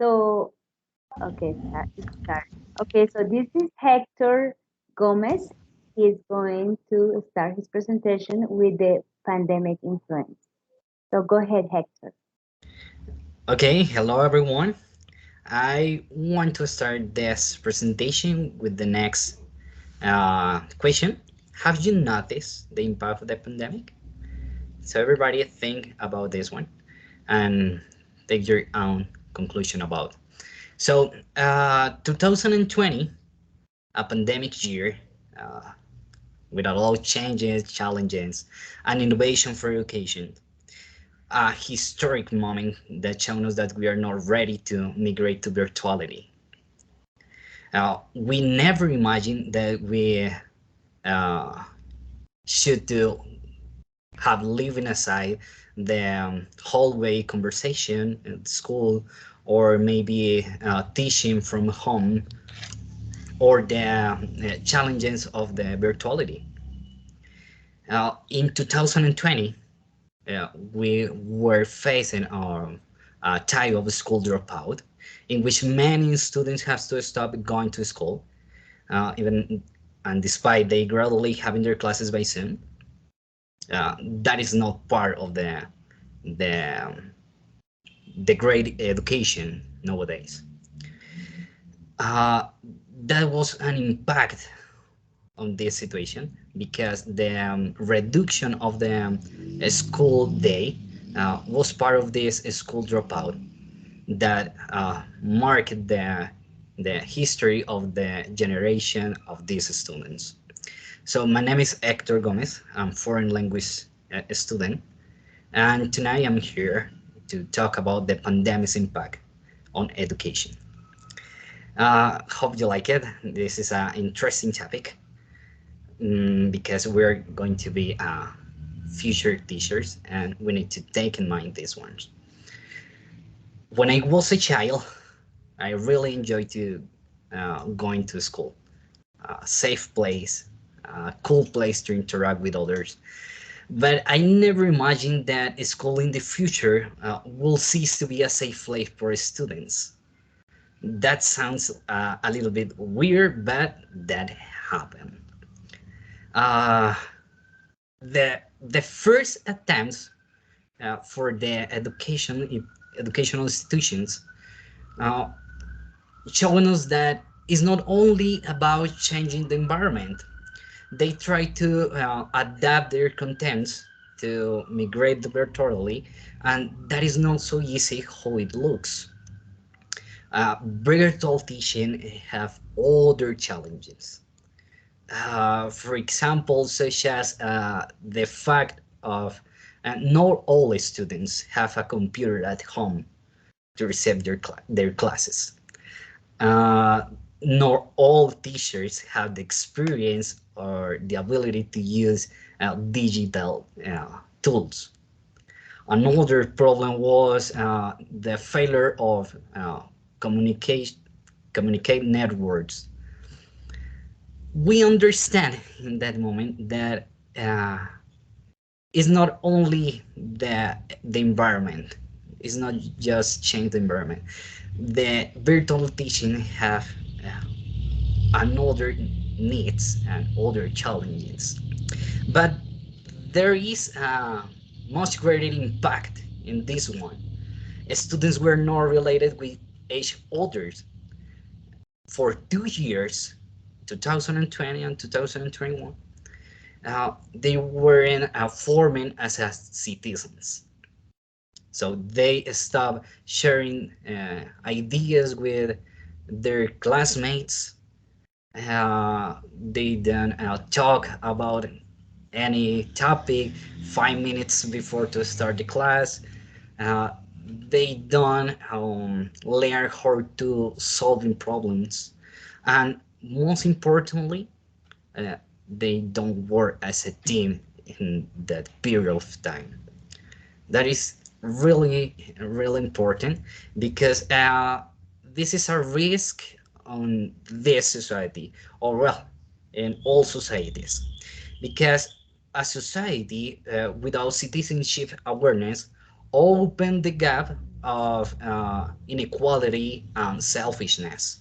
So, okay, start. Okay, so this is Hector Gomez. He's going to start his presentation with the pandemic influence. So go ahead, Hector. Okay, hello everyone. I want to start this presentation with the next question. Have you noticed the impact of the pandemic? So everybody think about this one and take your own conclusion about. So 2020, a pandemic year uh, with a lot of changes, challenges, and innovation for education. A historic moment that shows us that we are not ready to migrate to virtuality. We never imagined that we uh, should do have living aside the hallway conversation at school, or maybe teaching from home, or the challenges of the virtuality. In 2020, we were facing a type of school dropout in which many students have to stop going to school, even and despite they gradually having their classes by Zoom. That is not part of the the great education nowadays. Uh, that was an impact on this situation because the reduction of the school day was part of this school dropout that marked the history of the generation of these students. So my name is Hector Gomez. I'm foreign language student, and tonight I'm here to talk about the pandemic's impact on education. Hope you like it. This is an interesting topic because we're going to be future teachers, and we need to take in mind these ones. When I was a child, I really enjoyed to going to school. A safe place, a cool place to interact with others. But I never imagined that school in the future will cease to be a safe place for students. That sounds a little bit weird, but that happened. Uh, the first attempts for the educational institutions uh, showing us that it's not only about changing the environment. They try to adapt their contents to migrate virtually, and that is not so easy how it looks. Virtual teaching have other challenges. For example, such as the fact of not all students have a computer at home to receive their classes. Uh, Nor all teachers have the experience or the ability to use digital tools. Another problem was the failure of communicate networks. We understand in that moment that uh, it's not only the environment, it's not just change the environment. The virtual teaching have uh, another needs and other challenges, but there is a much greater impact in this one. Students were not related with each others for 2 years, 2020 and 2021. They weren't forming as citizens, so they stopped sharing ideas with their classmates. They then talk about any topic 5 minutes before to start the class. Uh, they don't learn how to solving problems, and most importantly, uh, they don't work as a team in that period of time. That is really important because this is a risk on this society, or well, in all societies, because a society without citizenship awareness open the gap of inequality and selfishness.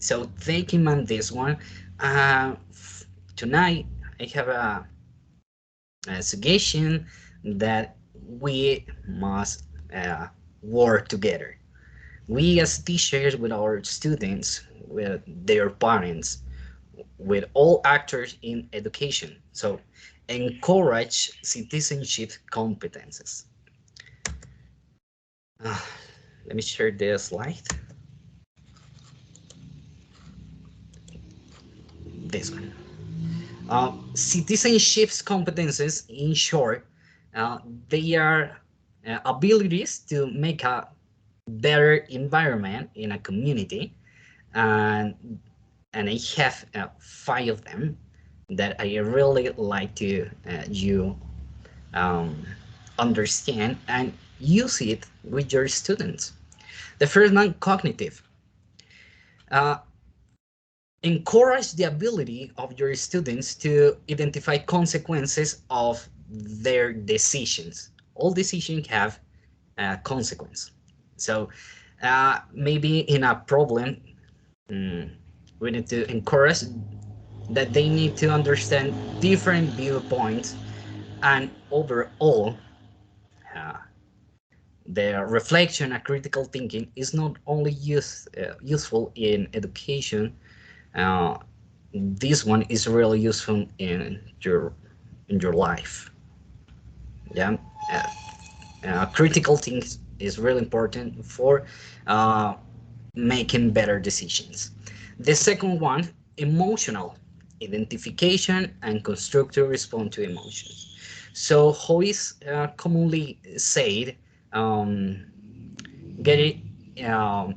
So taking on this one, tonight I have a suggestion that we must work together. We as teachers, with our students, with their parents, with all actors in education. So encourage citizenship competences. Uh, Let me share this slide. This one. Citizenship competences, in short, uh, they are abilities to make a better environment in a community, and I have five of them that I really like to you um, understand and use it with your students. The first one, cognitive. Uh, Encourage the ability of your students to identify consequences of their decisions. All decisions have a consequence. So maybe in a problem, mm, we need to encourage that they need to understand different viewpoints, and overall, uh, the reflection and critical thinking is not only useful in education. uh, this one is really useful in your life. Yeah, uh, critical thinking is really important for uh, making better decisions. The second one, emotional identification and constructive response to emotions. So how is commonly said, um, get it um,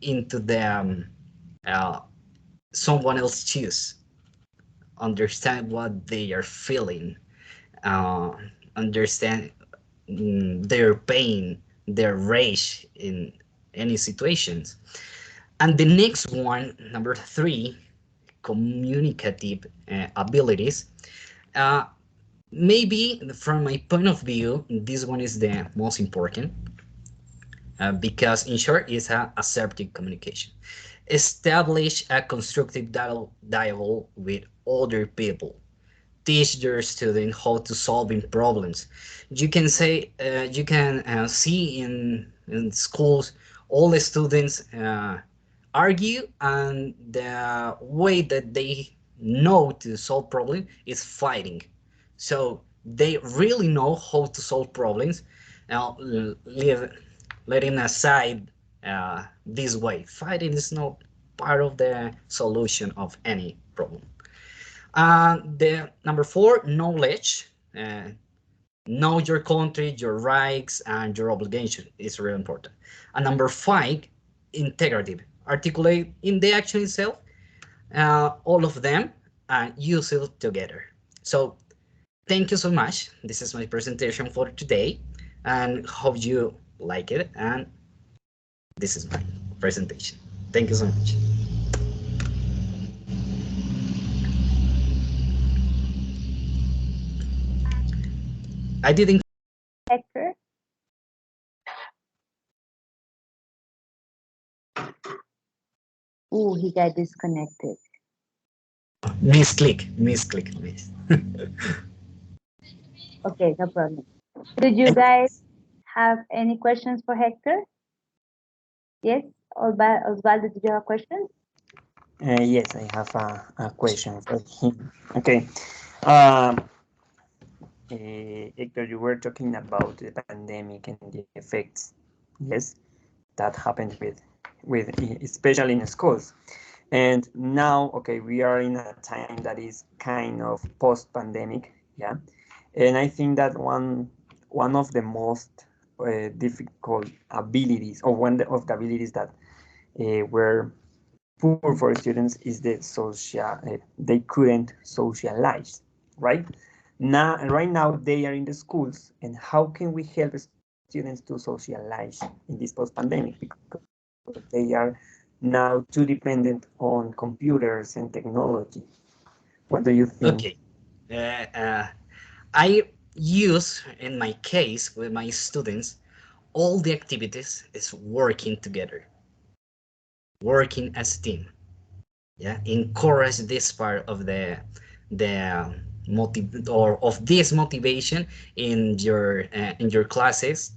into the uh, someone else choose, understand what they are feeling, uh, understand their pain, their rage in any situations. And the next one, number three, communicative abilities. Uh, Maybe from my point of view, this one is the most important because, in short, it's a assertive communication. Establish a constructive dialogue with other people. Teach your student how to solving problems. You can say you can see in schools all the students argue, and the way that they know to solve problems is fighting. So they really know how to solve problems. Now, leave, letting aside this way, fighting is not part of the solution of any problem. The number four, knowledge. Know your country, your rights, and your obligation is really important. And number five, integrative. Articulate in the action itself, all of them, and use it together. So thank you so much. This is my presentation for today, and hope you like it. And this is my presentation. Thank you so much. I didn't Hector? Ooh, he got disconnected. misclick. Okay, no problem. Did you guys have any questions for Hector? Yes, Osvaldo, did you have questions? Yes, I have a question for him. Okay. Um, Hector, you were talking about the pandemic and the effects, yes, that happened with especially in schools. And now, okay, we are in a time that is kind of post-pandemic, yeah. And I think that one of the most difficult abilities, or one of the abilities that were poor for students is the social. They couldn't socialize, right? Right now they are in the schools, and how can we help students to socialize in this post-pandemic? Because they are now too dependent on computers and technology. What do you think? Okay. Uh, uh, I use in my case with my students, all the activities is working together, working as a team. Yeah, encourage this part of the motive or of this motivation in your classes.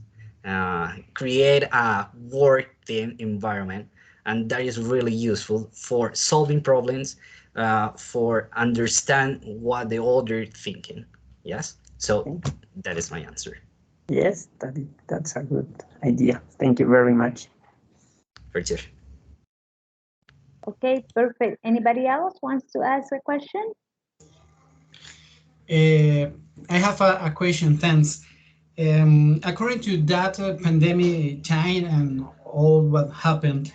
Create a work team environment, and that is really useful for solving problems, for understand what the other thinking. Yes, so Okay. that is my answer. Yes, that's a good idea. Thank you very much. For sure. Okay, perfect. Anybody else wants to ask a question? Uh, I have a question. Thanks. According to that pandemic time and all what happened,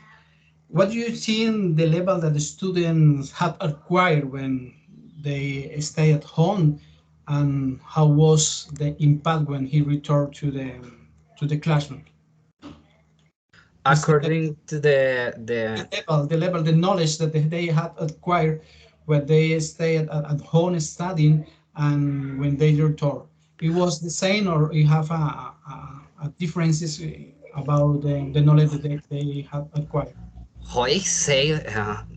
what do you think the level that the students had acquired when they stay at home, and how was the impact when he returned to the classroom? Is the According to the the knowledge that they had acquired when they stayed at home studying and when they return. It was the same, or you have a differences about the knowledge that they had acquired. how I say,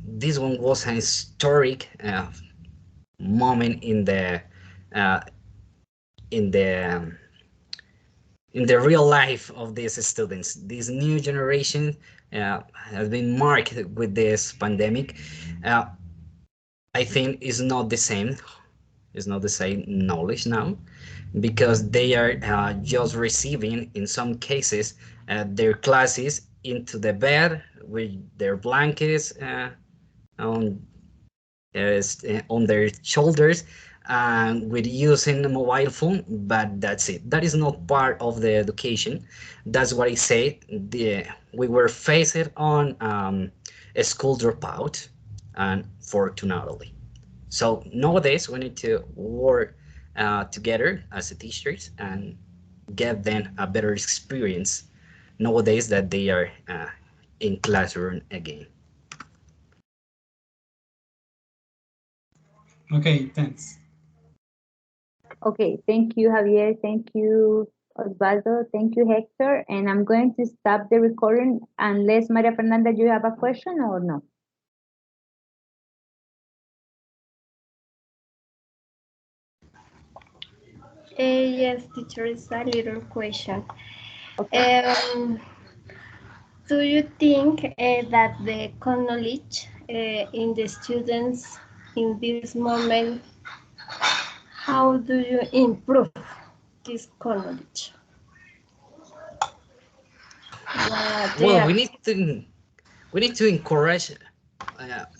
this one was an historic moment uh, in the um, in the real life of these students. This new generation has been marked with this pandemic. Uh, I think is not the same. It's not the same knowledge now because they are just receiving, in some cases, their classes into the bed with their blankets on on their shoulders and with using a mobile phone, but that's it. That is not part of the education. That's what I say. We were faced on a school dropout, and fortunately. So nowadays we need to work together as a teachers and get them a better experience nowadays that they are in classroom again. Okay, thanks. Okay, thank you, Javier. Thank you, Osvaldo. Thank you, Hector. And I'm going to stop the recording unless Maria Fernanda, you have a question or no? Yes, teacher, is a little question. Okay. Do you think that the knowledge in the students in this moment, how do you improve this knowledge? What they Well, are we need to encourage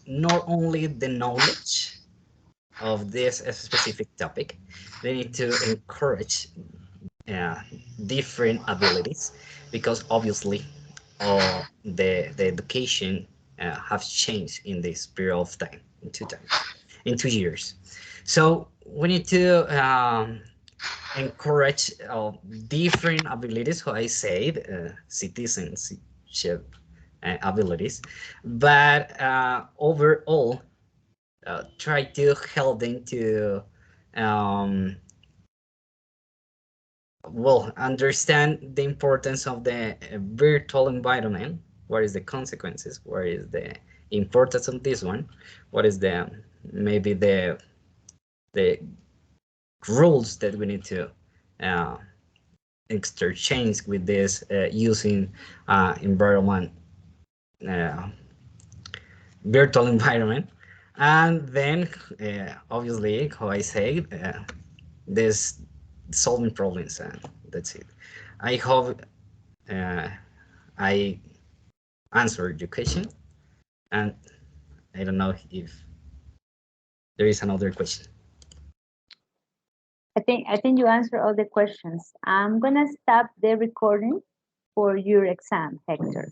not only the knowledge of this specific topic, they need to encourage uh, different abilities because obviously the education has changed in this period of time in 2 years. So we need to encourage different abilities, how I said, citizenship abilities, but overall try to help them to um, well understand the importance of the virtual environment. What is the consequences? What is the importance of this one? What is the maybe the rules that we need to uh, interchange with this using environment, uh, virtual environment, and then obviously, how I say, this solving problems, and that's it. I hope uh, I answered your question, and I don't know if there is another question. I think you answered all the questions. I'm gonna stop the recording for your exam, Hector.